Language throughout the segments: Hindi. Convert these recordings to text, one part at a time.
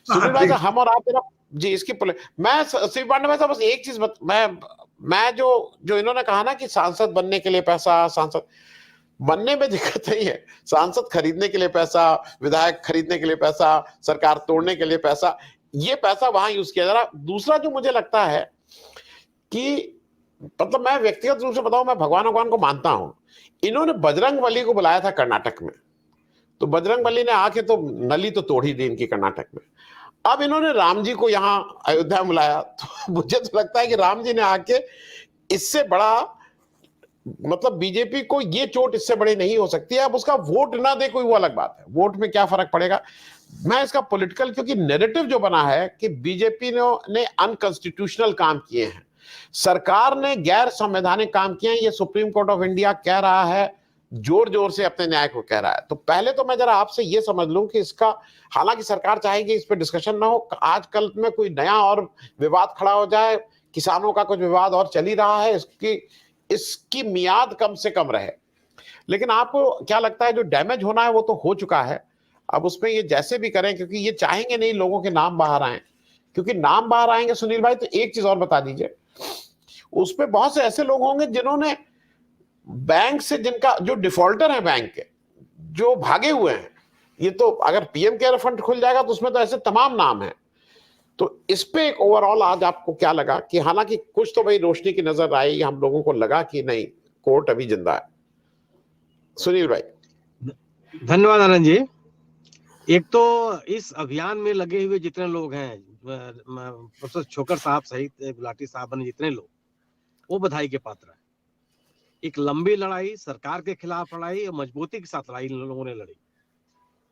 सुनील भाई साहब, हम और आप जी इसकी मैं श्री पांडे भाई साहब बस एक चीज मैं जो इन्होंने कहा ना कि सांसद बनने के लिए पैसा, सांसद बनने में दिक्कत नहीं है, सांसद खरीदने के लिए पैसा, विधायक खरीदने के लिए पैसा, सरकार तोड़ने के लिए पैसा, ये पैसा वहां यूज किया जा रहा। दूसरा जो मुझे लगता है कि मतलब मैं व्यक्तिगत रूप से बताऊं, मैं भगवान को मानता हूं। इन्होंने बजरंगबली को बुलाया था कर्नाटक में, तो बजरंगबली ने आके तो नली तो तोड़ ही दी इनकी कर्नाटक में। अब इन्होंने राम जी को यहाँ अयोध्या में बुलाया, तो मुझे तो लगता है कि राम जी ने आके इससे बड़ा मतलब बीजेपी को ये चोट इससे बड़ी नहीं हो सकती है। अब उसका वोट ना दे कोई, वो अलग बात है, वोट में क्या फर्क पड़ेगा। मैं इसका पॉलिटिकल, क्योंकि नैरेटिव जो बना है कि बीजेपी ने अनकॉन्स्टिट्यूशनल काम किए हैं, सरकार ने गैर संवैधानिक काम किए हैं, ये सुप्रीम कोर्ट ऑफ इंडिया कह रहा है, जोर जोर से अपने न्याय को कह रहा है। तो पहले तो मैं जरा आपसे ये समझ लूं कि इसका, हालांकि सरकार चाहेगी इस पर डिस्कशन ना हो, आजकल में कोई नया और विवाद खड़ा हो जाए, किसानों का कुछ विवाद और चल ही रहा है, इसकी मियाद कम से कम रहे। लेकिन आपको क्या लगता है जो डैमेज होना है वो तो हो चुका है, अब उसमें ये जैसे भी करें, क्योंकि ये चाहेंगे नहीं लोगों के नाम बाहर आए, क्योंकि नाम बाहर आएंगे सुनील भाई तो एक चीज और बता दीजिए, उसपे बहुत से ऐसे लोग होंगे जिन्होंने बैंक से, जिनका जो डिफॉल्टर है बैंक के, जो भागे हुए हैं, ये तो अगर पीएम केयर फंड खुल जाएगा तो उसमें तो ऐसे तमाम नाम है। तो इस पे एक ओवरऑल आज आपको क्या लगा कि हालांकि कुछ तो भाई रोशनी की नजर आई, हम लोगों को लगा कि नहीं कोर्ट अभी जिंदा है। सुनील भाई। धन्यवाद आनंद जी। एक तो इस अभियान में लगे हुए जितने लोग हैं, प्रोफेसर छोकर साहब सहित गुलाटी साहब ने जितने लोग, वो बधाई के पात्र है। एक लंबी लड़ाई, सरकार के खिलाफ लड़ाई और मजबूती के साथ लड़ाई इन लोगों ने लड़ी।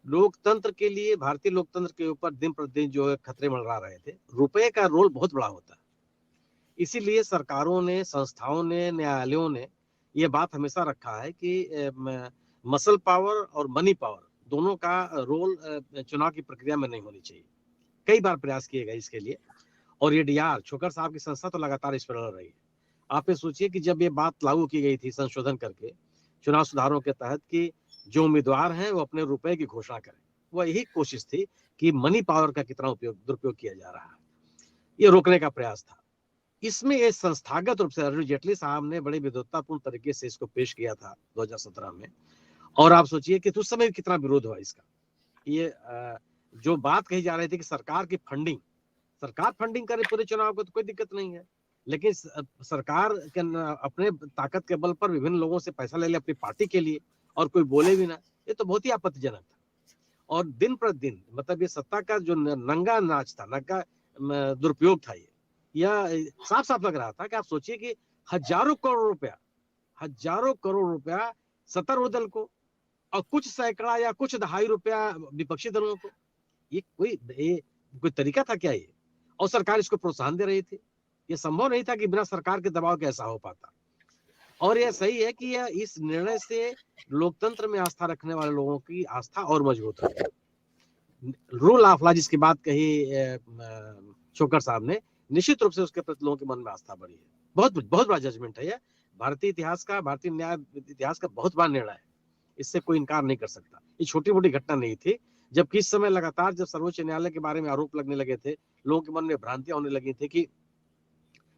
लोकतंत्र के लिए, भारतीय लोकतंत्र के ऊपर दिन प्रतिदिन जो है खतरे मंडरा रहे थे। रुपए का रोल बहुत बड़ा होता है, इसीलिए सरकारों ने, संस्थाओं ने, न्यायालयों ने ये बात हमेशा रखा है कि मसल पावर और मनी पावर दोनों का रोल चुनाव की प्रक्रिया में नहीं होनी चाहिए। कई बार प्रयास किए गए इसके लिए, और ये डीआर छोकर साहब की संस्था तो लगातार इस पर लड़ रही है। आप ये सोचिए कि जब ये बात लागू की गई थी संशोधन करके चुनाव सुधारों के तहत कि जो उम्मीदवार हैं वो अपने रुपए की घोषणा करें, वो यही कोशिश थी कि मनी पावर का कितना दुरुपयोग किया जा रहा है, ये रोकने का प्रयास था। इसमें ये संस्थागत रूप से अरुण जेटली साहब ने बड़े विद्वतापूर्ण तरीके से इसको पेश किया था 2017 में। और आप सोचिए कि उस समय कितना विरोध हुआ इसका। ये जो बात कही जा रही थी कि सरकार फंडिंग करे पूरे चुनाव को तो कोई दिक्कत नहीं है, लेकिन सरकार के अपने ताकत के बल पर विभिन्न लोगों से पैसा ले ले अपनी पार्टी के लिए और कोई बोले भी ना, ये तो बहुत ही आपत्तिजनक था। और दिन प्रतिदिन मतलब ये सत्ता का जो नंगा नाच था, नंगा दुरुपयोग था, यह साफ साफ लग रहा था कि आप सोचिए कि हजारों करोड़ रुपया सत्तारूढ़ दल को और कुछ सैकड़ा या कुछ दहाई रुपया विपक्षी दलों को, ये कोई तरीका था क्या ये? और सरकार इसको प्रोत्साहन दे रही थी। ये संभव नहीं था कि बिना सरकार के दबाव के ऐसा हो पाता। और यह सही है कि इस निर्णय से लोकतंत्र में आस्था रखने वाले लोगों की आस्था और मजबूत है। रूल ऑफ लॉ जिसकी बात कही छोकर साहब ने, निश्चित रूप से उसके प्रति लोगों के मन में आस्था बढ़ी है। बहुत बहुत बड़ा जजमेंट है यह, भारतीय न्याय इतिहास का बहुत बड़ा निर्णय है, इससे कोई इनकार नहीं कर सकता। ये छोटी मोटी घटना नहीं थी। जबकि इस समय लगातार जब सर्वोच्च न्यायालय के बारे में आरोप लगने लगे थे, लोगों के मन में भ्रांतियां होने लगी थी कि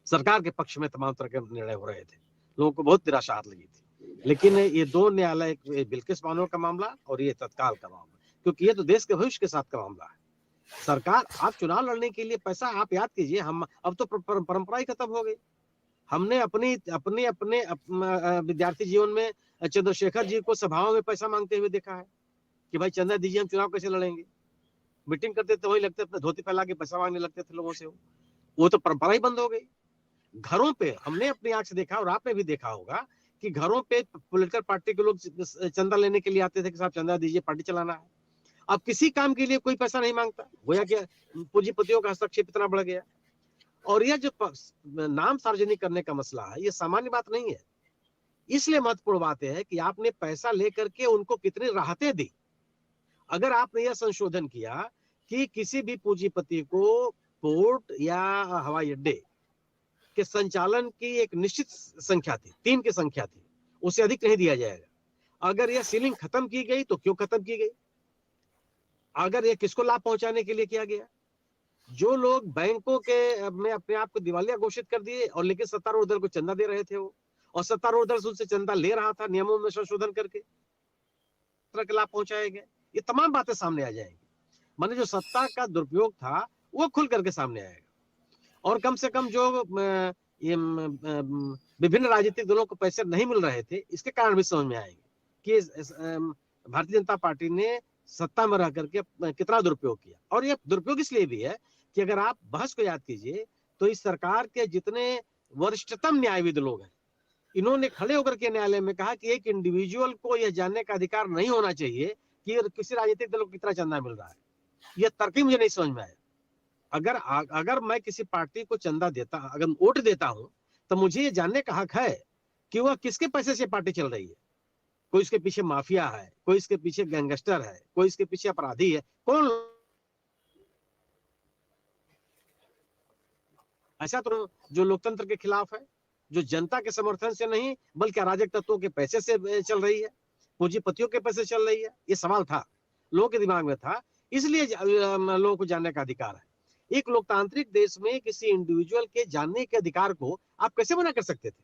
सरकार के पक्ष में तमाम तरह के निर्णय हो रहे थे, लोगों को बहुत निराशा हाथ लगी थी। लेकिन ये दो न्यायालय, बिल्किस बानो का मामला और ये तत्काल का मामला, क्योंकि ये तो देश के भविष्य के साथ का मामला है। सरकार, आप चुनाव लड़ने के लिए पैसा, आप याद कीजिए, हम अब तो परंपरा ही खत्म हो गई। हमने अपने विद्यार्थी जीवन में चंद्रशेखर जी को सभाओं में पैसा मांगते हुए देखा है कि भाई चंदा दीजिए, हम चुनाव कैसे लड़ेंगे। मीटिंग करते थे, वही लगते अपने धोती फैला के पैसा मांगने लगते थे लोगों से। वो तो परंपरा ही बंद हो गई। घरों पे हमने अपनी आंख से देखा और आपने भी देखा होगा कि घरों पे पॉलिटिकल पार्टी के लोग चंदा लेने के लिए आते थे कि साहब चंदा दीजिए, पार्टी चलाना है। अब किसी काम के लिए कोई पैसा नहीं मांगता, गोया कि पूंजीपतियों का हस्तक्षेप इतना बढ़ गया। और यह जो नाम सार्वजनिक करने का मसला है, ये सामान्य बात नहीं है। इसलिए महत्वपूर्ण बात यह है कि आपने पैसा लेकर के उनको कितनी राहतें दी। अगर आपने यह संशोधन किया कि किसी भी पूंजीपति को पोर्ट या हवाई अड्डे के संचालन की एक निश्चित संख्या थी, 3 की संख्या थी, उससे अधिक नहीं दिया जाएगा। अगर यह सीलिंग खत्म की गई तो क्यों खत्म की गई? अगर यह किसको लाभ पहुंचाने के लिए किया गया? जो लोग बैंकों के में अपने आप को दिवालिया घोषित कर दिए और लेकिन सत्तारूढ़ दल को चंदा दे रहे थे वो, और सत्तारूढ़ दल उनसे चंदा ले रहा था नियमों में संशोधन करके तरह के लाभ पहुंचाए गए, ये तमाम बातें सामने आ जाएंगी। माने जो सत्ता का दुरुपयोग था वो खुल करके सामने आएगा। और कम से कम जो विभिन्न राजनीतिक दलों को पैसे नहीं मिल रहे थे, इसके कारण भी समझ में आएंगे कि भारतीय जनता पार्टी ने सत्ता में रह करके कितना दुरुपयोग किया। और ये दुरुपयोग इसलिए भी है कि अगर आप बहस को याद कीजिए तो इस सरकार के जितने वरिष्ठतम न्यायविद लोग हैं, इन्होंने खड़े होकर के न्यायालय में कहा कि एक इंडिविजुअल को यह जानने का अधिकार नहीं होना चाहिए कि किसी राजनीतिक दल को कितना चंदा मिल रहा है। यह तर्क मुझे नहीं समझ में आया। अगर मैं किसी पार्टी को चंदा देता, अगर वोट देता हूं, तो मुझे ये जानने का हक है कि वह किसके पैसे से पार्टी चल रही है। कोई इसके पीछे माफिया है, कोई इसके पीछे गैंगस्टर है, कोई इसके पीछे अपराधी है, कौन? ऐसा तो जो लोकतंत्र के खिलाफ है, जो जनता के समर्थन से नहीं बल्कि अराजक तत्वों के पैसे से चल रही है, पूंजीपतियों के पैसे चल रही है। ये सवाल था, लोगों के दिमाग में था, इसलिए लोगों को जानने का अधिकार है। एक लोकतांत्रिक देश में किसी इंडिविजुअल के जानने के अधिकार को आप कैसे मना कर सकते थे?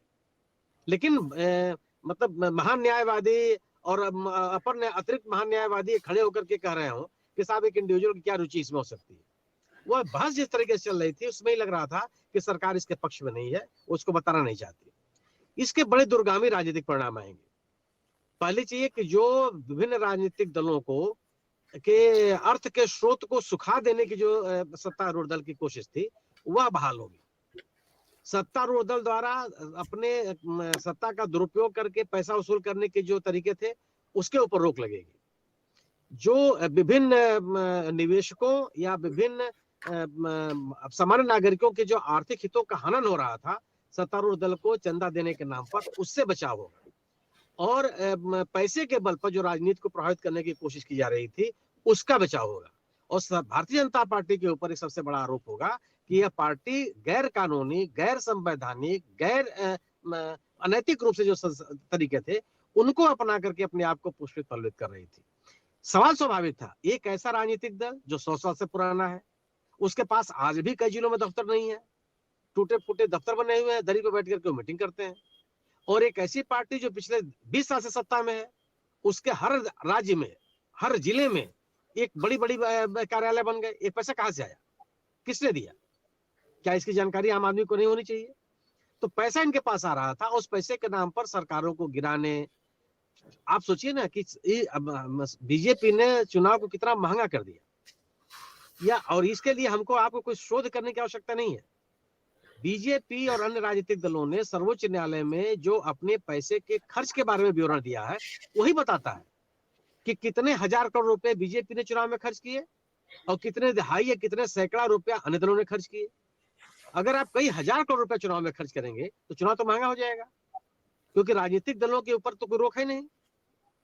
लेकिन मतलब महान न्यायवादी और अतिरिक्त महान न्यायवादी खड़े होकर के कह रहे हो कि साहब एक इंडिविजुअल की क्या रुचि इसमें हो सकती है। वह बहस जिस तरीके से चल रही थी उसमें ही लग रहा था कि सरकार इसके पक्ष में नहीं है, उसको बताना नहीं चाहती। इसके बड़े दूरगामी राजनीतिक परिणाम आएंगे। पहले चाहिए कि जो विभिन्न राजनीतिक दलों को के अर्थ के स्रोत को सुखा देने की जो सत्तारूढ़ दल की कोशिश थी वह बहाल होगी। सत्तारूढ़ दल द्वारा अपने सत्ता का दुरुपयोग करके पैसा वसूल करने के जो तरीके थे उसके ऊपर रोक लगेगी। जो विभिन्न निवेशकों या विभिन्न सामान्य नागरिकों के जो आर्थिक हितों का हनन हो रहा था सत्तारूढ़ दल को चंदा देने के नाम पर, उससे बचाव होगा। और पैसे के बल पर जो राजनीति को प्रभावित करने की कोशिश की जा रही थी उसका बचाव होगा। और भारतीय जनता पार्टी के ऊपर एक सबसे बड़ा आरोप होगा कि यह पार्टी गैर कानूनी, गैर संवैधानिक, गैर अनैतिक रूप से जो तरीके थे उनको अपना करके अपने आप को पुष्पित पल्लित कर रही थी। सवाल स्वाभाविक था, एक ऐसा राजनीतिक दल जो 100 साल से पुराना है, उसके पास आज भी कई जिलों में दफ्तर नहीं है, टूटे फूटे दफ्तर बने हुए हैं, दरी पर बैठ करके मीटिंग करते हैं। और एक ऐसी पार्टी जो पिछले 20 साल से सत्ता में है, उसके हर राज्य में, हर जिले में एक बड़ी बड़ी कार्यालय बन गए। ये पैसा कहां से आया, किसने दिया? क्या इसकी जानकारी आम आदमी को नहीं होनी चाहिए? तो पैसा इनके पास आ रहा था, उस पैसे के नाम पर सरकारों को गिराने। आप सोचिए ना कि बीजेपी ने चुनाव को कितना महंगा कर दिया, और इसके लिए हमको आपको कोई शोध करने की आवश्यकता नहीं है। बीजेपी और अन्य राजनीतिक दलों ने सर्वोच्च न्यायालय में जो अपने पैसे के खर्च के बारे में विवरण दिया है वही बताता है कि कितने हजार करोड़ रुपए बीजेपी ने चुनाव में खर्च किए और कितने दहाई या कितने सैकड़ा रुपया अन्य दलों ने खर्च किए। अगर आप कई हजार करोड़ रुपया चुनाव में खर्च करेंगे तो चुनाव तो महंगा हो जाएगा, क्योंकि राजनीतिक दलों के ऊपर तो कोई रोक है नहीं।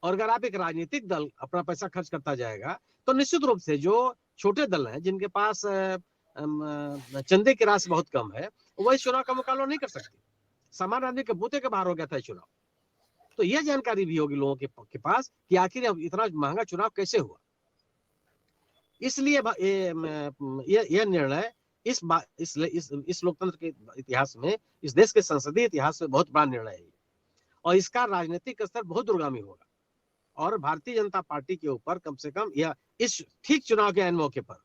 और अगर आप एक राजनीतिक दल अपना पैसा खर्च करता जाएगा तो निश्चित रूप से जो छोटे दल हैं जिनके पास चंदे की राशि बहुत कम है वह इस चुनाव का मुकाबला नहीं कर सकते। सामान्य आदमी के बूते के बाहर हो गया था चुनाव। तो यह जानकारी भी होगी लोगों के पास कि आखिर इतना महंगा चुनाव कैसे हुआ। इसलिए यह निर्णय इस लोकतंत्र के इतिहास में, इस देश के संसदीय इतिहास में बहुत बड़ा निर्णय है और इसका राजनीतिक स्तर बहुत दूरगामी होगा। और भारतीय जनता पार्टी के ऊपर कम से कम या इस ठीक चुनाव के ऐन मौके पर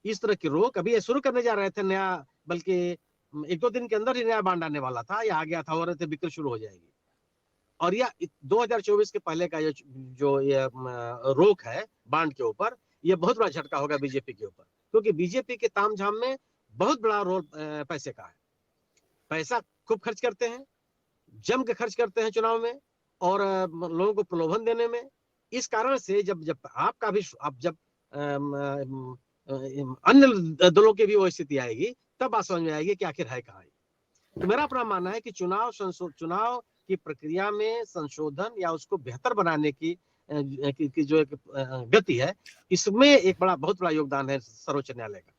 इस तरह की रोक, अभी ये शुरू करने जा रहे थे नया, बल्कि 1-2 दिन के अंदर ही नया बांड आने वाला था या आ गया था और बिक्री शुरू हो जाएगी। और यह 2024 के पहले का जो ये रोक है बांड के ऊपर, यह बहुत बड़ा झटका होगा बीजेपी के ऊपर, क्योंकि बीजेपी के तामझाम में बहुत बड़ा रोल पैसे का है। पैसा खूब खर्च करते हैं, जम के खर्च करते हैं चुनाव में और लोगों को प्रलोभन देने में। इस कारण से जब आपका भी जब अन्य दलों की भी वो स्थिति आएगी तब बात समझ में आएगी कि आखिर है कहाँ। तो मेरा अपना मानना है कि चुनाव की प्रक्रिया में संशोधन या उसको बेहतर बनाने की जो एक गति है, इसमें एक बहुत बड़ा योगदान है सर्वोच्च न्यायालय का।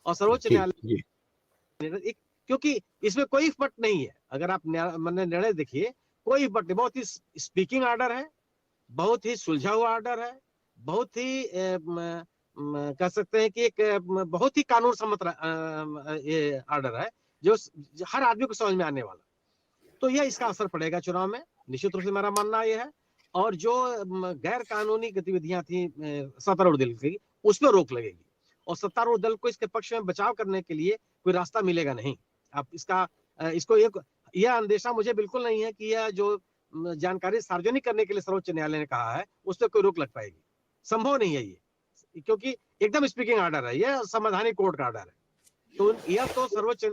और सर्वोच्च न्यायालय, क्योंकि इसमें कोई फट नहीं है, अगर आप निर्णय देखिए कोई फट, बहुत ही स्पीकिंग ऑर्डर है, बहुत ही सुलझा हुआ ऑर्डर है, बहुत ही कह सकते हैं कि एक बहुत ही कानून सम्मत ये ऑर्डर है, जो हर आदमी को समझ में आने वाला। तो यह इसका असर पड़ेगा चुनाव में, निश्चित रूप से मेरा मानना यह है। और जो गैर कानूनी गतिविधियां थी सत्तारूढ़ दल की, उस पर रोक लगेगी, और सत्तारूढ़ दल को इसके पक्ष में बचाव करने के लिए कोई रास्ता मिलेगा नहीं। आप इसको यह अंदेशा मुझे बिल्कुल नहीं है कि यह जो जानकारी सार्वजनिक करने के लिए सर्वोच्च न्यायालय ने कहा है, उस पर कोई रोक लग पाएगी, संभव नहीं है ये, क्योंकि एकदम स्पीकिंग ऑर्डर है, यह संवैधानिक कोर्ट का ऑर्डर है। तो यह तो सर्वोच्च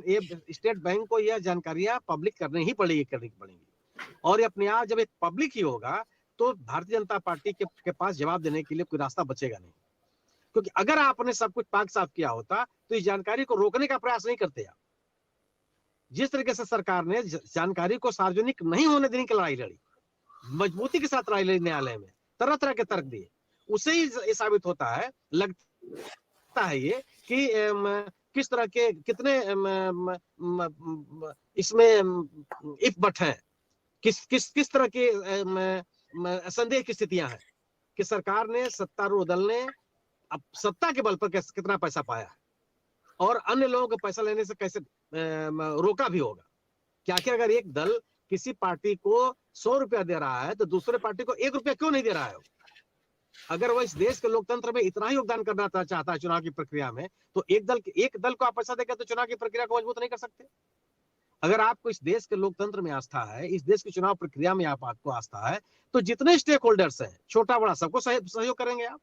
स्टेट बैंक को यह जानकारियां पब्लिक करनी पड़ेगी। और अपने आप जब एक पब्लिक ही होगा, तो भारतीय जनता पार्टी के पास जवाब देने के लिए कोई रास्ता बचेगा नहीं। क्योंकि अगर आपने सब कुछ पाक साफ किया होता, तो इस जानकारी को रोकने का प्रयास नहीं करते आप। जिस तरीके से सरकार ने जानकारी को सार्वजनिक नहीं होने देने की लड़ाई लड़ी, मजबूती के साथ लड़ाई लड़ी न्यायालय में, तरह तरह के तर्क दिए, उससे ही ये साबित होता है, लगता है ये कि किस तरह के कितने इसमें इफ बट है, किस तरह के संदेह की स्थितियां हैं कि सरकार ने, सत्तारूढ़ दल ने अब सत्ता के बल पर कितना पैसा पाया है, और अन्य लोगों को पैसा लेने से कैसे रोका भी होगा। क्या कि अगर एक दल किसी पार्टी को 100 रुपया दे रहा है, तो दूसरे पार्टी को 1 रुपया क्यों नहीं दे रहा है? अगर वो इस देश के लोकतंत्र में इतना ही योगदान करना चाहता है चुनाव की प्रक्रिया में, तो एक दल को आप पैसा देकर तो चुनाव की प्रक्रिया को मजबूत नहीं कर सकते। अगर आपको इस देश के लोकतंत्र में आस्था है, इस देश की चुनाव प्रक्रिया में आपको आस्था है, तो जितने स्टेक होल्डर्स हैं, छोटा बड़ा, सबको सहयोग करेंगे आप।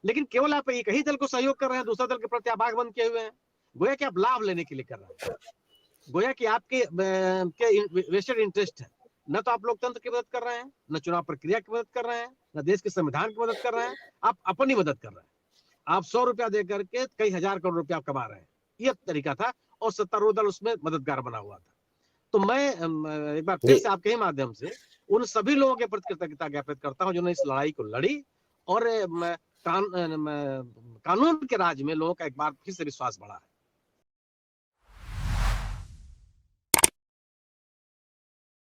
लेकिन केवल आप एक ही दल को सहयोग कर रहे हैं, दूसरे दल के प्रति आभार बंद किए हुए हैं, गोया कि आप लाभ लेने के लिए कर रहे हैं, गोया कि आपके वेस्टेड इंटरेस्ट है। न तो आप लोकतंत्र की मदद कर रहे हैं, न चुनाव प्रक्रिया की मदद कर रहे हैं, न देश के संविधान की मदद कर रहे हैं, आप अपनी मदद कर रहे हैं। आप 100 रुपया देकर के कई हजार करोड़ रुपया कमा रहे हैं, यह तरीका था, और सत्तारूढ़ दल उसमें मददगार बना हुआ था। तो मैं एक बार फिर से आपके ही माध्यम से उन सभी लोगों के प्रति कृतज्ञता ज्ञापित करता हूं, जिन्होंने इस लड़ाई को लड़ी, और कानून के राज में लोगों का एक बार फिर से विश्वास बढ़ा है।